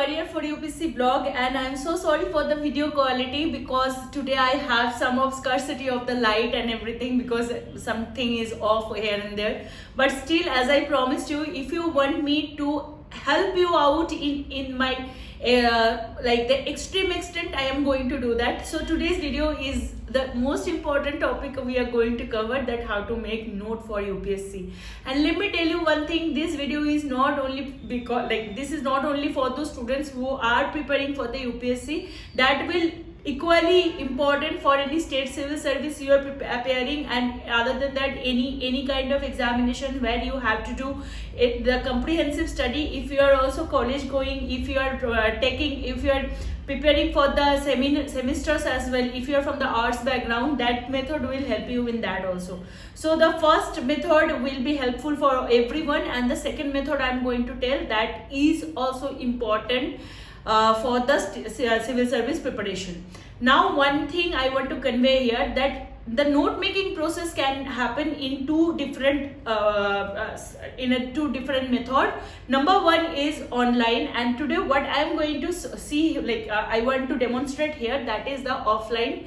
Warrior for UPSC blog, and I'm so sorry for the video quality because today I have some of scarcity of the light and everything because something is off here and there. But still, as I promised you, if you want me to help you out in my like the extreme extent, I am going to do that. So today's video is the most important topic we are going to cover, that how to make note for UPSC. And let me tell you one thing, this video is not only because this is not only for those students who are preparing for the UPSC, that will equally important for any state civil service you are preparing, and other than that any kind of examination where you have to do it, the comprehensive study. If you are also college going, if you are if you are preparing for the semesters as well, if you are from the arts background, that method will help you in that also. So the first method will be helpful for everyone, and the second method I am going to tell that is also important for the civil service preparation. Now one thing I want to convey here, that the note making process can happen in two different method. Number one is online, and today what I am going to see, I want to demonstrate here, that is the offline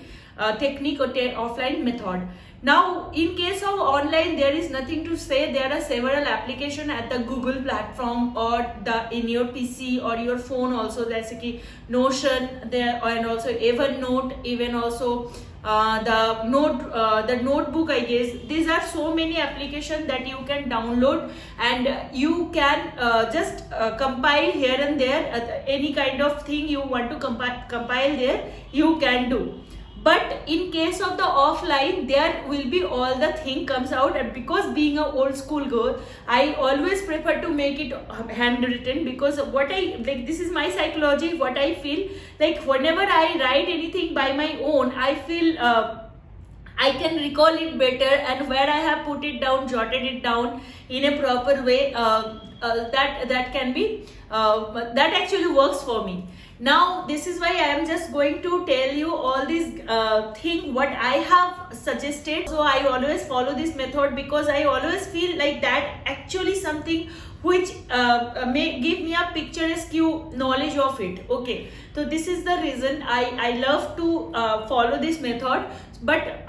technique or offline method. Now in case of online, there is nothing to say. There are several applications at the Google platform or in your PC or your phone also. That's like Notion there, and also Evernote, even also the notebook, I guess. These are so many applications that you can download, and you can just compile here and there any kind of thing you want to compile there, you can do. But in case of the offline, there will be all the thing comes out, and because being a old school girl, I always prefer to make it handwritten, because what I this is my psychology, what I feel like whenever I write anything by my own, I feel I can recall it better, and where I have put it down, jotted it down in a proper way, that can be that actually works for me. Now this is why I am just going to tell you all these thing what I have suggested. So I always follow this method because I always feel like that actually something which may give me a picturesque knowledge of it. Okay, so this is the reason I love to follow this method. But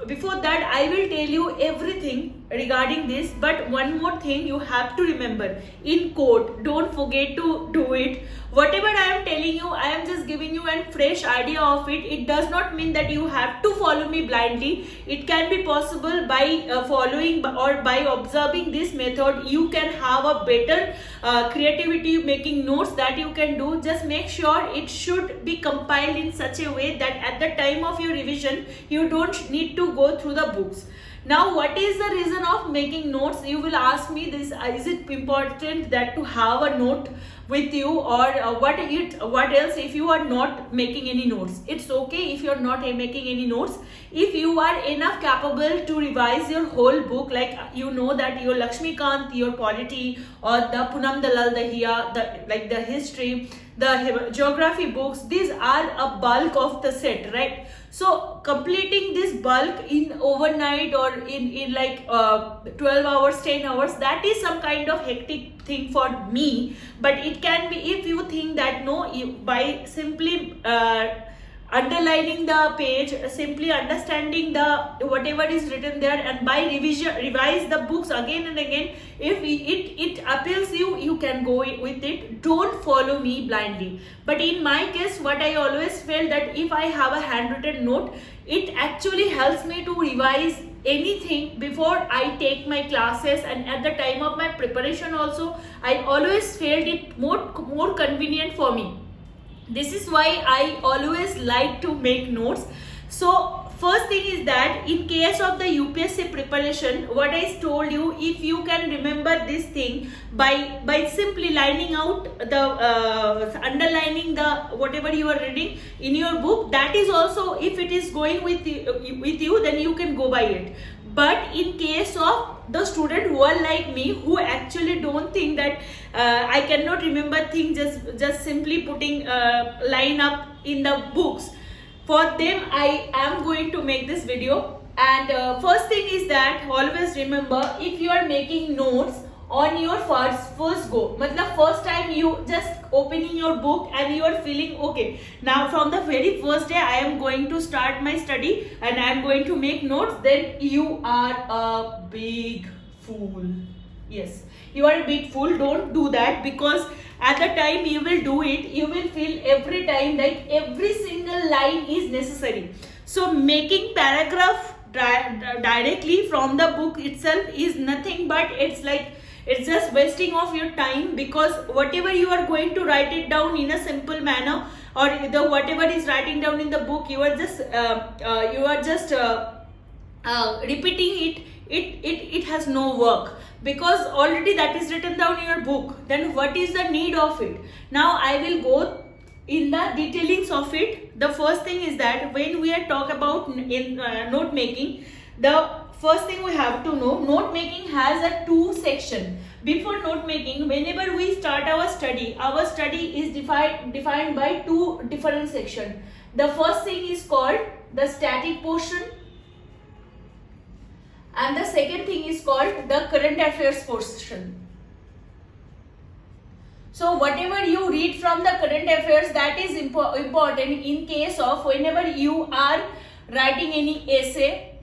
before that, I will tell you everything regarding this. But one more thing you have to remember, in quote, don't forget to do it. Whatever I am telling you, I am just giving you a fresh idea of it. It does not mean that you have to follow me blindly. It can be possible by following or by observing this method. You can have a better creativity making notes that you can do. Just make sure it should be compiled in such a way that at the time of your revision, you don't need to go through the books. Now, what is the reason of making notes? You will ask me this: is it important that to have a note with you, or what else if you are not making any notes? It's okay if you are not making any notes. If you are enough capable to revise your whole book, like you know that your Lakshmikant, your polity, or the Punam Dalal Dahiya, the history, the geography books, these are a bulk of the set, right? So completing this bulk in overnight or in 12 hours, 10 hours, that is some kind of hectic thing for me. But it can be, if you think that no, by simply underlining the page, simply understanding the whatever is written there, and by revise the books again and again, if it appeals you can go with it. Don't follow me blindly. But in my case, what I always felt, that if I have a handwritten note, it actually helps me to revise anything before I take my classes, and at the time of my preparation also, I always felt it more convenient for me. This is why I always like to make notes. So first thing is that in case of the UPSC preparation, what I told you, if you can remember this thing by simply lining out the underlining the whatever you are reading in your book, that is also, if it is going with you, then you can go by it. But in case of the student who are like me, who actually don't think that I cannot remember things just simply putting line up in the books, for them I am going to make this video. And first thing is that always remember, if you are making notes, on your first go. मतलब first time you just opening your book and you are feeling okay, now from the very first day I am going to start my study and I am going to make notes, then you are a big fool. Yes, you are a big fool. Don't do that, because at the time you will do it, you will feel every time like every single line is necessary. So making paragraph directly from the book itself is nothing but it's just wasting of your time, because whatever you are going to write it down in a simple manner, or the whatever is writing down in the book, you are just repeating it. It has no work, because already that is written down in your book. Then what is the need of it? Now I will go in the detailings of it. The first thing is that when we are talk about in note making, the first thing we have to know, note making has a 2 section. Before note making, whenever we start our study is defined by 2 different sections. The first thing is called the static portion, and the second thing is called the current affairs portion. So whatever you read from the current affairs, that is important in case of whenever you are writing any essay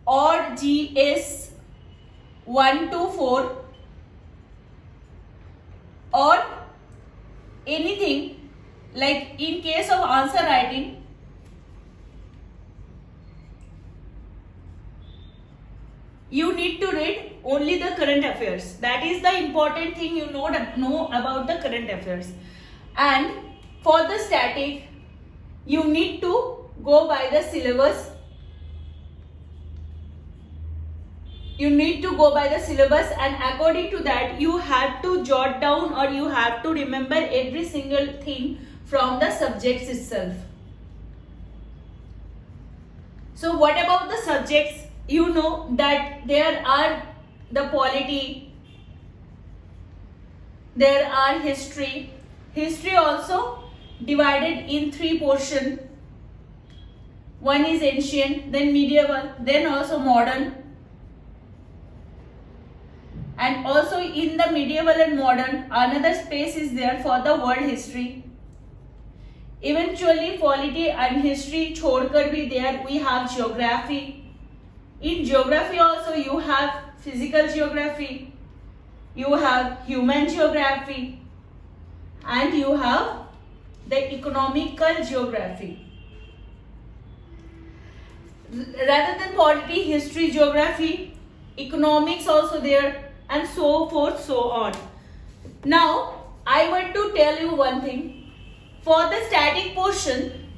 or GS 1 to 4 or anything, like in case of answer writing, you need to read only the current affairs. That is the important thing you know about the current affairs. And for the static, you need to go by the syllabus. You need to go by the syllabus, and according to that you have to jot down or you have to remember every single thing from the subjects itself. So what about the subjects? You know that there are the polity, there are history. History also divided in 3 portions. One is ancient, then medieval, then also modern. And also in the medieval and modern, another space is there for the world history. Eventually polity and history छोड़कर भी there we have geography. In geography also you have physical geography, you have human geography, and you have the economical geography. Rather than polity, history, geography, economics also there, and so forth, so on. Now I want to tell you one thing. For the static portion,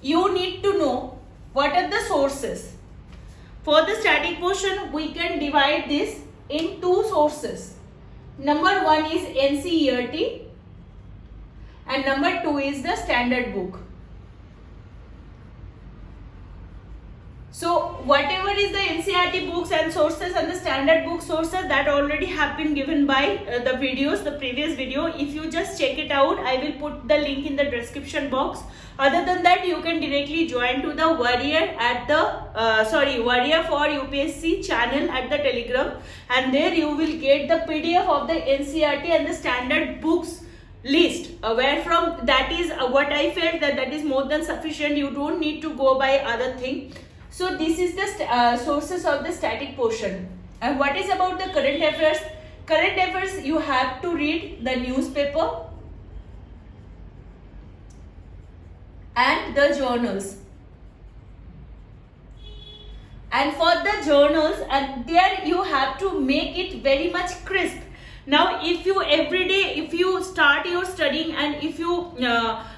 you need to know what are the sources. For the static portion, we can divide this in 2 sources. Number 1 is NCERT and number 2 is the standard book. So whatever is the NCERT books and sources and the standard book sources, that already have been given by the videos, the previous video. If you just check it out, I will put the link in the description box. Other than that, you can directly join to the Warrior at the Warrior for UPSC channel at the Telegram, and there you will get the PDF of the NCERT and the standard books list, where from that is what I felt that is more than sufficient. You don't need to go by other thing. So this is the sources of the static portion. And what is about the current affairs? Current affairs, you have to read the newspaper and the journals. And for the journals, and there you have to make it very much crisp. Now if you every day, if you start your studying and if you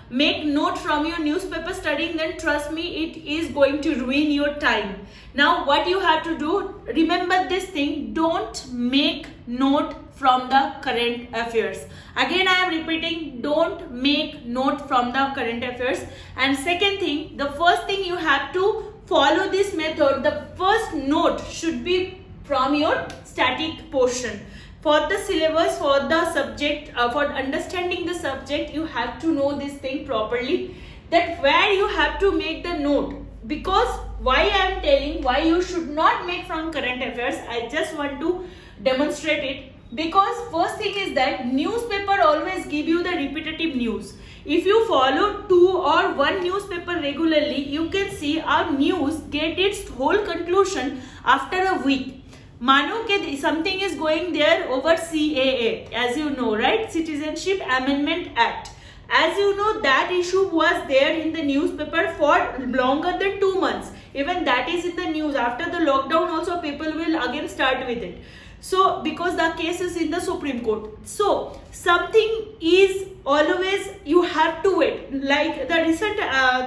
make note from your newspaper studying, then trust me, it is going to ruin your time. Now what you have to do, remember this thing, don't make note from the current affairs. Again I am repeating, don't make note from the current affairs. And second thing, the first thing you have to follow this method, the first note should be from your static portion. For the syllabus, for the subject, for understanding the subject, you have to know this thing properly, that where you have to make the note. Because why I am telling why you should not make from current affairs, I just want to demonstrate it. Because first thing is that newspaper always give you the repetitive news. If you follow 2 or 1 newspaper regularly, you can see our news get its whole conclusion after a week. Mano ke something is going there over CAA, as you know, right? Citizenship Amendment Act. As you know, that issue was there in the newspaper for longer than 2 months. Even that is in the news. After the lockdown also, people will again start with it. So, because the case is in the Supreme Court. So, something is always, you have to wait. Like the recent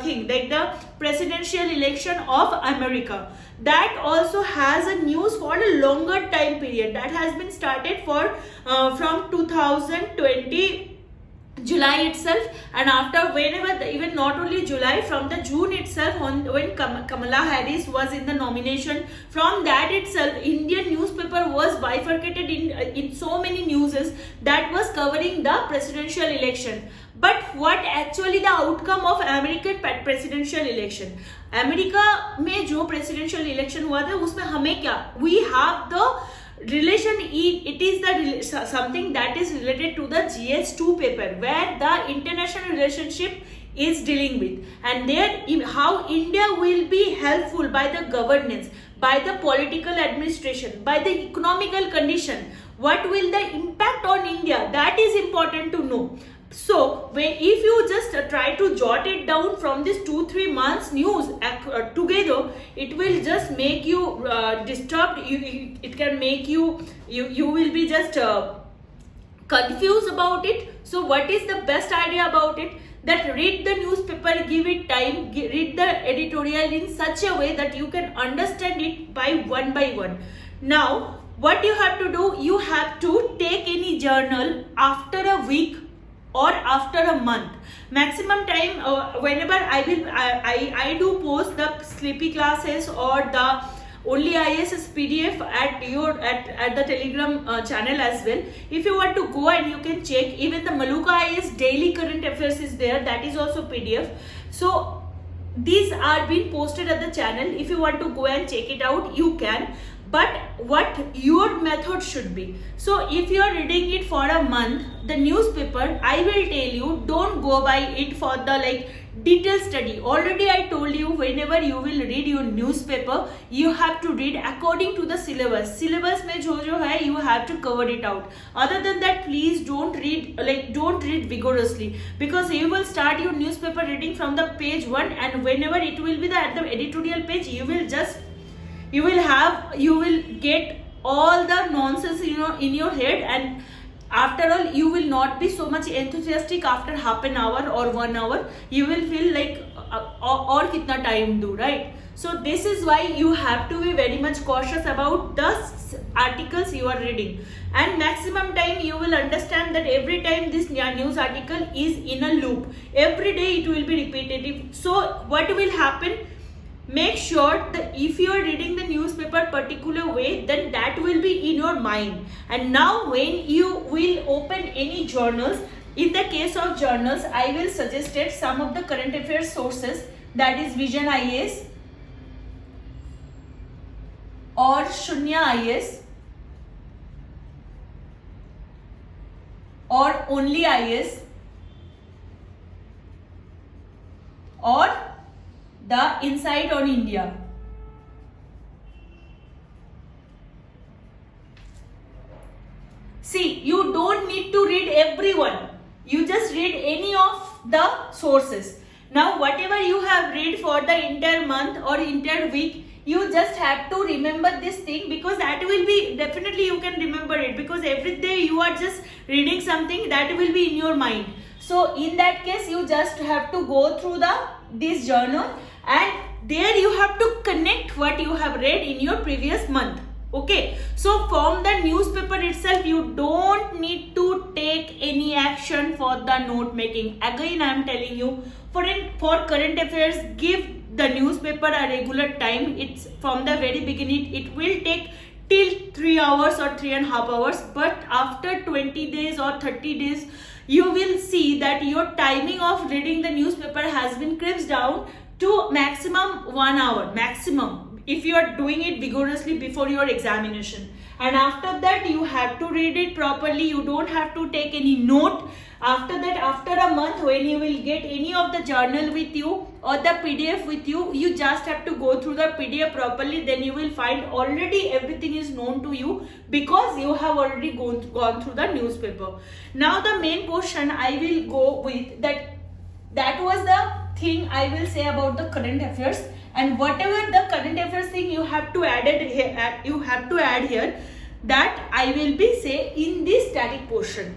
thing, like the presidential election of America. That also has a news for a longer time period. That has been started for from 2020 July itself, and after whenever even not only July, from the June itself, when Kamala Harris was in the nomination, from that itself Indian newspaper was bifurcated in so many newses that was covering the presidential election. But what actually the outcome of American presidential election, America में जो presidential election हुआ था उसमें हमें क्या, we have the relation, it is the something that is related to the GS2 paper where the international relationship is dealing with, and there how India will be helpful by the governance, by the political administration, by the economical condition, what will the impact on India, that is important to know. So if you just try to jot it down from this 2-3 months news together, it will just make you disturbed. It can make you will be just confused about it. So what is the best idea about it? That read the newspaper, give it time, read the editorial in such a way that you can understand it by one. Now what you have to do, you have to take any journal after a week or after a month. Maximum time whenever I do post the sleepy classes or the only IAS PDF at the Telegram channel as well. If you want to go and you can check, even the Maluka IAS daily current affairs is there, that is also PDF. So these are being posted at the channel. If you want to go and check it out, you can. But what your method should be. So if you are reading it for a month, the newspaper, I will tell you, don't go by it for the detailed study. Already I told you, whenever you will read your newspaper, you have to read according to the syllabus. Syllabus mein jo hai, you have to cover it out. Other than that, please don't read vigorously, because you will start your newspaper reading from the page 1, and whenever it will be at the editorial page, you will get all the nonsense in your head, and after all you will not be so much enthusiastic after half an hour or 1 hour. You will feel like or kitna time do, right? So this is why you have to be very much cautious about the articles you are reading, and maximum time you will understand that every time this news article is in a loop, every day it will be repetitive. So what will happen, make sure that if you are reading the newspaper particular way, then that will be in your mind. And now when you will open any journals, in the case of journals, I will suggest some of the current affairs sources, that is Vision IAS or Shunya IAS or Only IAS or the Insight on India. See, you don't need to read everyone. You just read any of the sources. Now, whatever you have read for the entire month or entire week, you just have to remember this thing, because that will be, definitely you can remember it, because every day you are just reading something that will be in your mind. So in that case, you just have to go through this journal, and there you have to connect what you have read in your previous month. Okay, so from the newspaper itself, you don't need to take any action for the note making. Again, I am telling you, for current affairs, give the newspaper a regular time. It's from the very beginning, it will take till 3 hours or 3.5 hours, but after 20 days or 30 days, you will see that your timing of reading the newspaper has been crimped down to maximum 1 hour, maximum. if you are doing it vigorously before your examination. And after that you have to read it properly. You don't have to take any note. After that, after a month, when you will get any of the journal with you or the PDF with you, you just have to go through the PDF properly. Then you will find already everything is known to you because you have already gone through the newspaper. Now the main portion I will go with that was the thing I will say about the current affairs, and whatever the current affairs thing you have to add here, that I will be say in this static portion.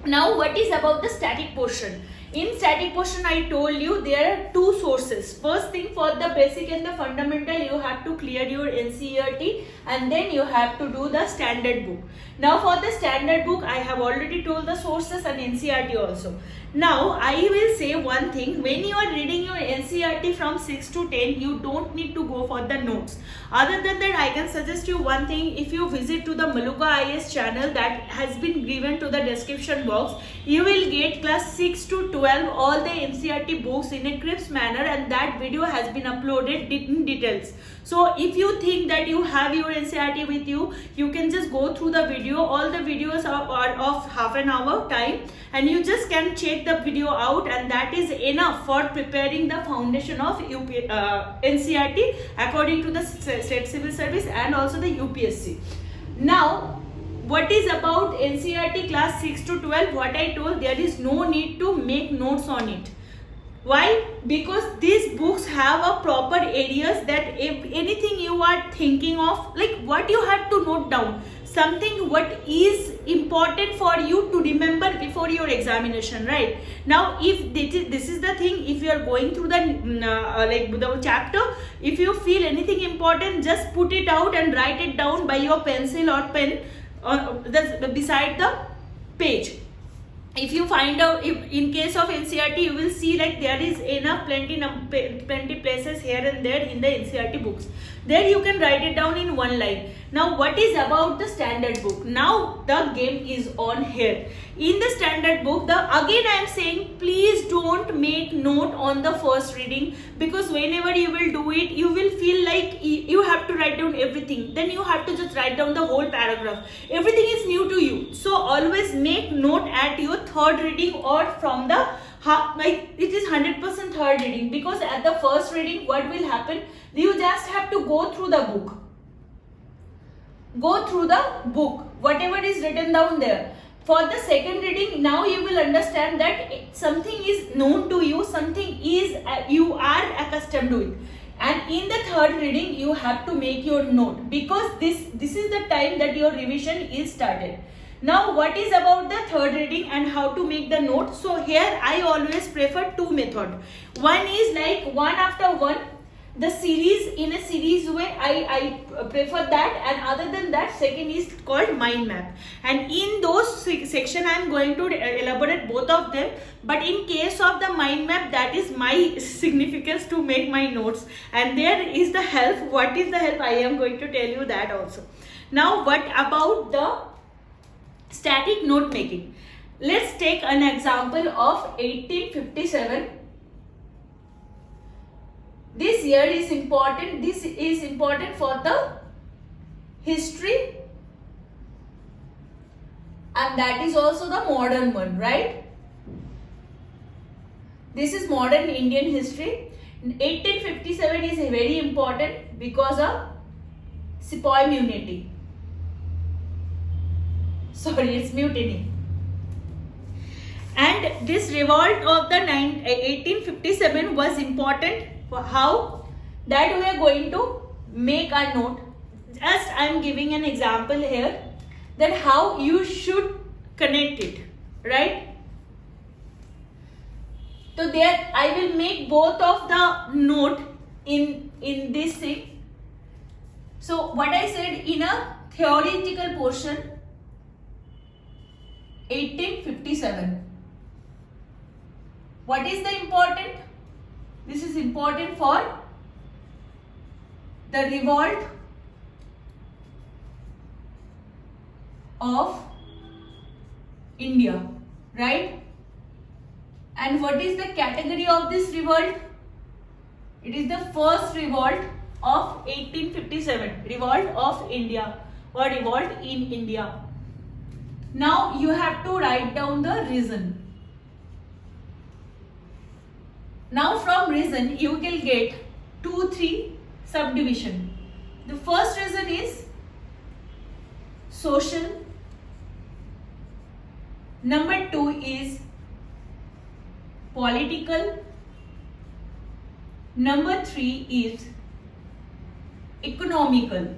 Now what is about the static portion? In static portion I told you there are two sources. First thing, for the basic and the fundamental you have to clear your NCERT, and then you have to do the standard book. Now for the standard book I have already told the sources and NCERT also. Now I will say one thing, when you are reading your NCERT from 6 to 10, you don't need to go for the notes. Other than that, I can suggest you one thing. If you visit to the Maluka IS channel that has been given to the description box, you will get class 6 to 12 all the NCERT books in a crisp manner, and that video has been uploaded in details. So if you think that you have your NCERT with you, you can just go through the video. All the videos are of half an hour time, and you just can check the video out, and that is enough for preparing the foundation of NCERT according to the State Civil Service and also the UPSC. Now what is about NCERT class 6 to 12, what I told, there is no need to make notes on it. Why? Because these books have a proper areas that if anything you are thinking of, like what you have to note down, something what is important for you to remember before your examination, right? Now if this is the thing, if you are going through the chapter, if you feel anything important, just put it out and write it down by your pencil or pen beside the page. If you find out, if in case of NCERT, you will see like there is enough plenty places here and there in the NCERT books. There you can write it down in one line. Now what is about the standard book? Now the game is on here. In the standard book, again I am saying, please don't make note on the first reading, because whenever you will do it, you will feel like you have to write down everything. Then you have to just write down the whole paragraph. Everything is new to you. So always make note at your third reading or from the it is 100% third reading, because at the first reading what will happen, you just have to go through the book. Go through the book, whatever is written down there. For the second reading, now you will understand that something is known to you, something is you are accustomed to it. And in the third reading, you have to make your note, because this is the time that your revision is started. Now what is about the third reading and how to make the note? So here I always prefer two methods. One is like one after one, the series, in a series way I prefer that, and other than that, second is called mind map, and in those section I am going to elaborate both of them. But in case of the mind map, that is my significance to make my notes, and there is the help. What is the help? I am going to tell you that also. Now what about the static note making? Let's take an example of 1857. This year is important. This is important for the history, and that is also the modern one, right? This is modern Indian history. 1857 is very important because of Sepoy mutiny. Sorry, it's mutiny. And this revolt of the 1857 was important. For how? That we are going to make a note. Just I am giving an example here, that how you should connect it, right? So there I will make both of the note in this thing. So what I said, in a theoretical portion, 1857. What is the important? This is important for the revolt of India, right? And what is the category of this revolt? It is the first revolt of 1857, revolt of India or revolt in India. Now you have to write down the reason. Now from reason you will get 2-3 subdivision. The first reason is social. Number 2 is political. Number 3 is economical.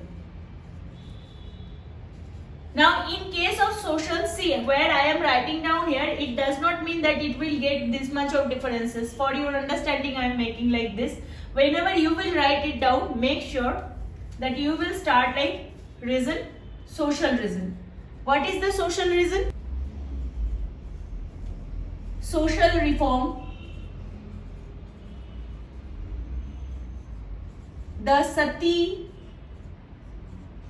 Now in case of social, see where I am writing down here, it does not mean that it will get this much of differences. For your understanding I am making like this. Whenever you will write it down, make sure that you will start like reason, social reason. What is the social reason? Social reform, the Sati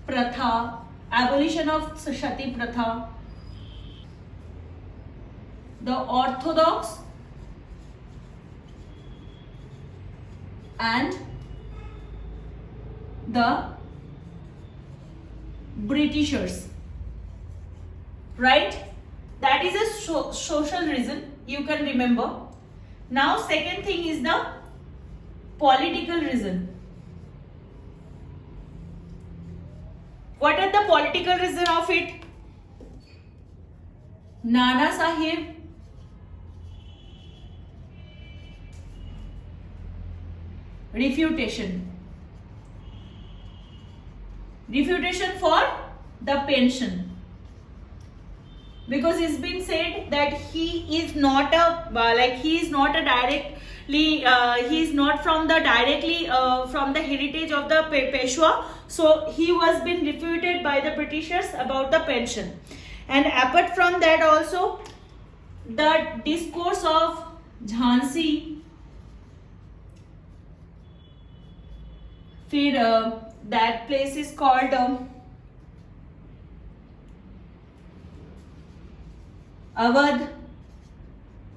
Pratha, abolition of Sati Pratha, the Orthodox and the Britishers, right? That is a social reason, you can remember. Now second thing is the political reason. What are the political reason of it? Nana Sahib refutation. Refutation for the pension. Because it's been said that he is not a from the heritage of the Peshwa, so he was been refuted by the Britishers about the pension. And apart from that also, the discourse of Jhansi, that place is called Awadh,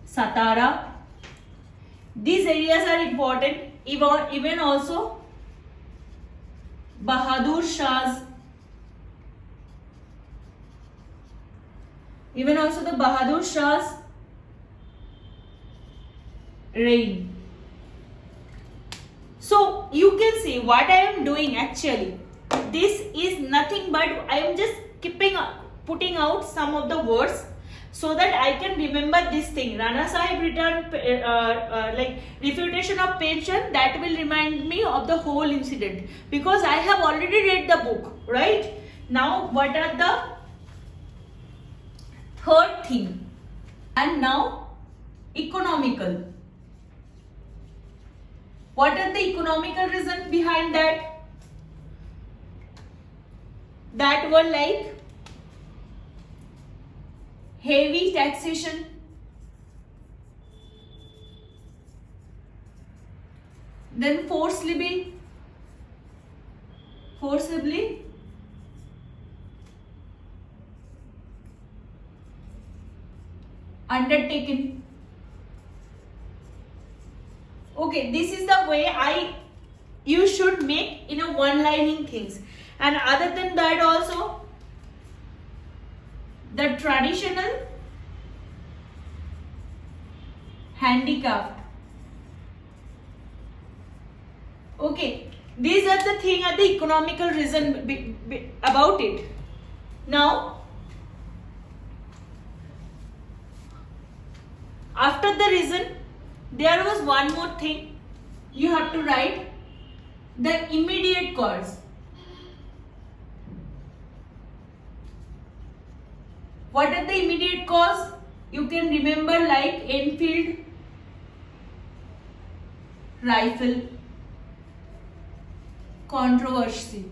Satara. These areas are important. Even also Bahadur Shah's, even also the Bahadur Shah's reign. So you can see what I am doing actually. This is nothing but I am just putting out some of the words so that I can remember this thing. Rana Sahib return, like refutation of pension, that will remind me of the whole incident because I have already read the book, right? Now what are the third thing? And now economical. What are the economical reason behind that? That were like heavy taxation, then forcibly undertaken. Okay, this is the way you should make in a one-lining things. And other than that also, the traditional handicraft. Okay, these are the thing are the economical reason about it. Now, after the reason, there was one more thing you have to write, the immediate cause. What are the immediate cause? You can remember like Enfield rifle controversy.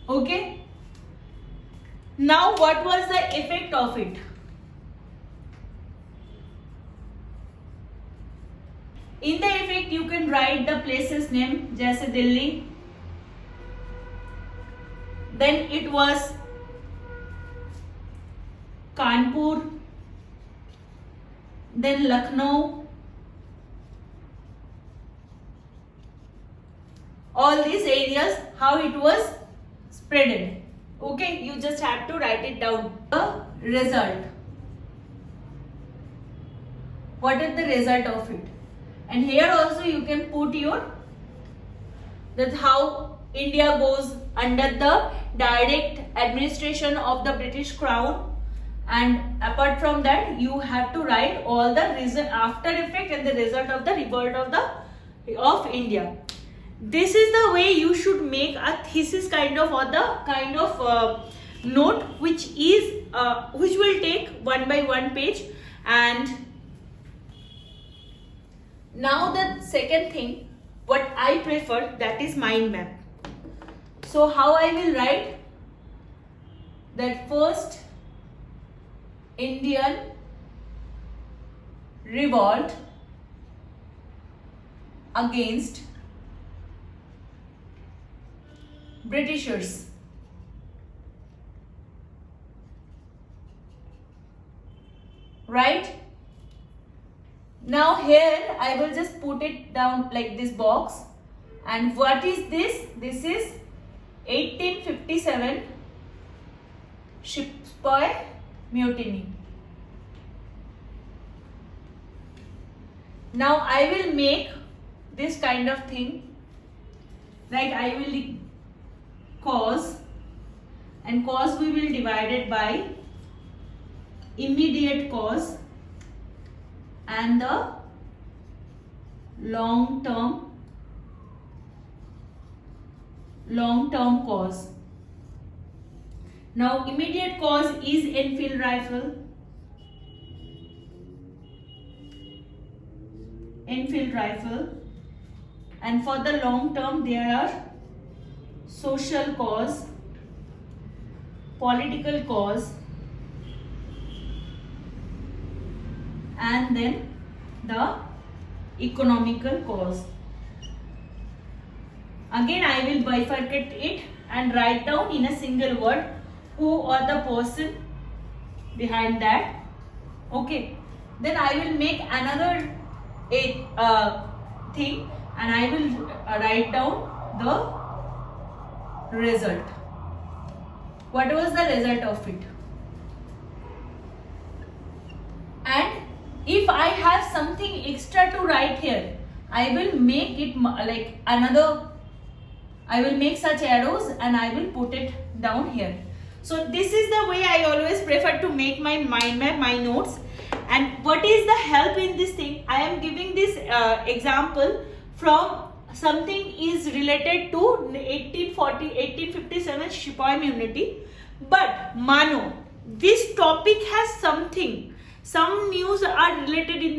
Okay. Now what was the effect of it? In the effect you can write the places name, jaise Delhi, then it was Kanpur, then Lucknow, all these areas, how it was spreaded. Okay, you just have to write it down. The result. What is the result of it? And here also you can put your, that's how India goes under the direct administration of the British Crown. And apart from that, you have to write all the after effect and the result of the revolt of India. This is the way you should make a thesis kind of, or the kind of note which will take 1 by 1 page. And now the second thing what I prefer, that is mind map. So how I will write that first Indian revolt against Britishers. Right? Now here I will just put it down like this box. And what is this? This is 1857 Sepoy Mutiny. Now I will make this kind of thing, like I will cause, and cause we will divide it by immediate cause and the long term cause. Now immediate cause is Enfield rifle. And for the long term there are social cause, political cause, and then the economical cause. Again I will bifurcate it and write down in a single word who or the person behind that. Okay, then I will make another thing and I will write down the result. What was the result of it? And if I have something extra to write here, I will make it like another, I will make such arrows and I will put it down here. So this is the way I always prefer to make my mind map, my notes. And what is the help in this thing? I am giving this example from something is related to 1857 Sepoy Mutiny. But Mano, this topic has something. Some news are related in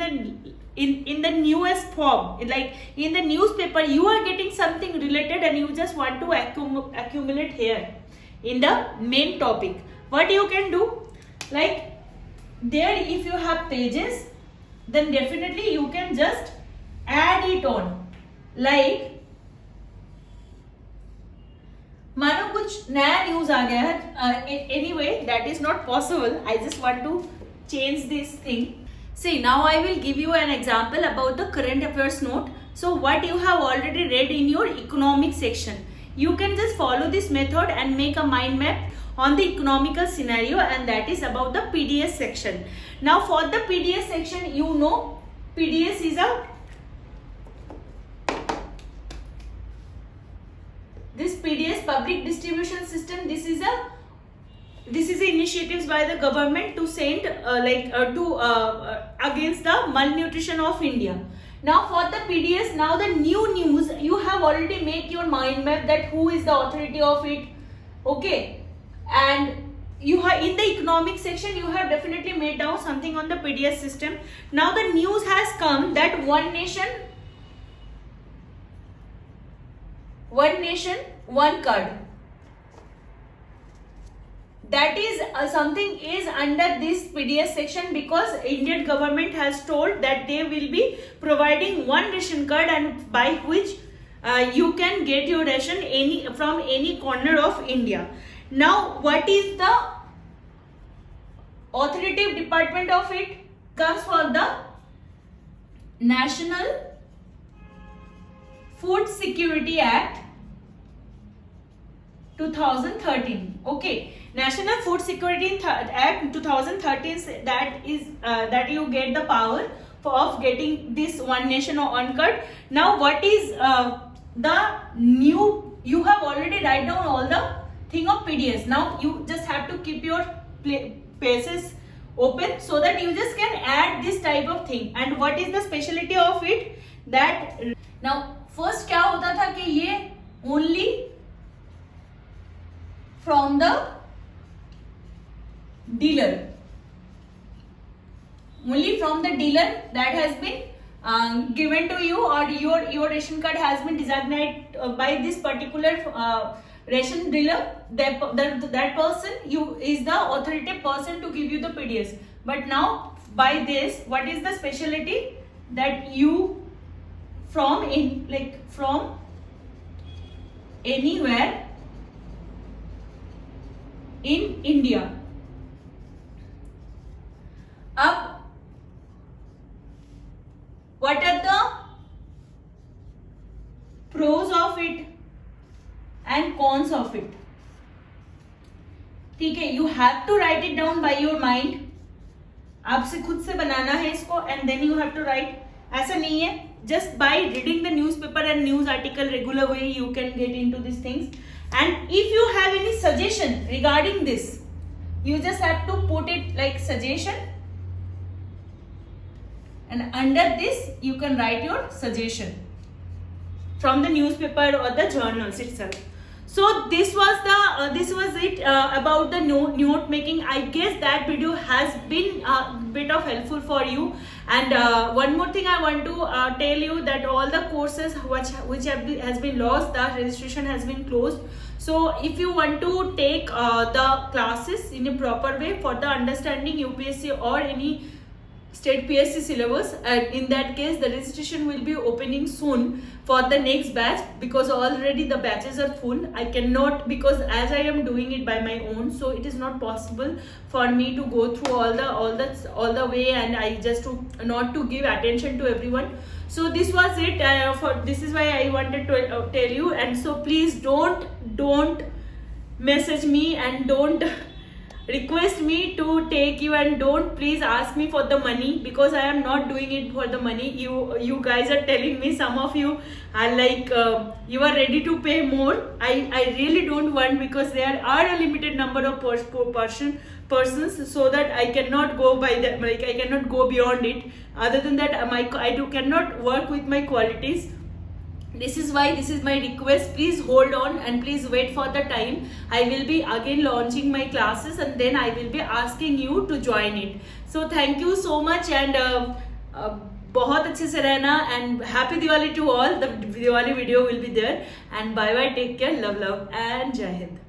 the newest form. Like in the newspaper, you are getting something related and you just want to accumulate here in the main topic. What you can do, like there if you have pages, then definitely you can just add it on. Like मानो कुछ नया news आ गया है, anyway that is not possible. I just want to change this thing. See, now I will give you an example about the current affairs note. So what you have already read in your economic section, you can just follow this method and make a mind map on the economical scenario, and that is about the PDS section. Now for the PDS section, you know PDS is this PDS public distribution system. This is initiatives by the government to send against the malnutrition of India. Now for the PDS, now the new news, you have already made your mind map that who is the authority of it. Okay, and you have in the economic section you have definitely made down something on the PDS system. Now the news has come that one nation, one card. That is something is under this PDS section, because Indian government has told that they will be providing one ration card, and by which you can get your ration from any corner of India. Now what is the authoritative department of it? Comes for the National Food Security Act 2013. Okay, National Food Security Act 2013 that is that you get the power of getting this one nation or one card. Now what is the new, you have already write down all the thing of PDS. Now you just have to keep your pages open so that you just can add this type of thing. And what is the specialty of it, that now first क्या होता था कि ये only from the dealer, only from the dealer that has been given to you, or your ration card has been designated by this particular ration dealer. That person is the authoritative person to give you the PDS. But now by this, what is the specialty, that you from anywhere in India. अब what are the pros of it and cons of it? ठीक है, you have to write it down by your mind. आपसे खुद से बनाना है इसको, and then you have to write. ऐसा नहीं है just by reading the newspaper and news article regular way you can get into these things. And if you have any suggestion regarding this, you just have to put it like suggestion, and under this you can write your suggestion from the newspaper or the journals itself. So this was it about the note making. I guess that video has been a bit of helpful for you. And one more thing I want to tell you, that all the courses which has been lost, the registration has been closed. So if you want to take the classes in a proper way for the understanding UPSC or any state PSC syllabus, in that case the registration will be opening soon for the next batch, because already the batches are full. I cannot, because as I am doing it by my own, so it is not possible for me to go through all the way, and I just not to give attention to everyone. So this was it, this is why I wanted to tell you. And so please don't message me and don't request me to take you, and don't please ask me for the money, because I am not doing it for the money. You guys are telling me, some of you are like you are ready to pay more. I really don't want, because there are a limited number of persons, so that I cannot go by that, like I cannot go beyond it. Other than that, I cannot work with my qualities. This is why this is my request. Please hold on and please wait for the time. I will be again launching my classes, and then I will be asking you to join it. So thank you so much, and बहुत अच्छे से रहना, and happy Diwali to all. The Diwali video will be there, and bye bye, take care, love and Jai Hind.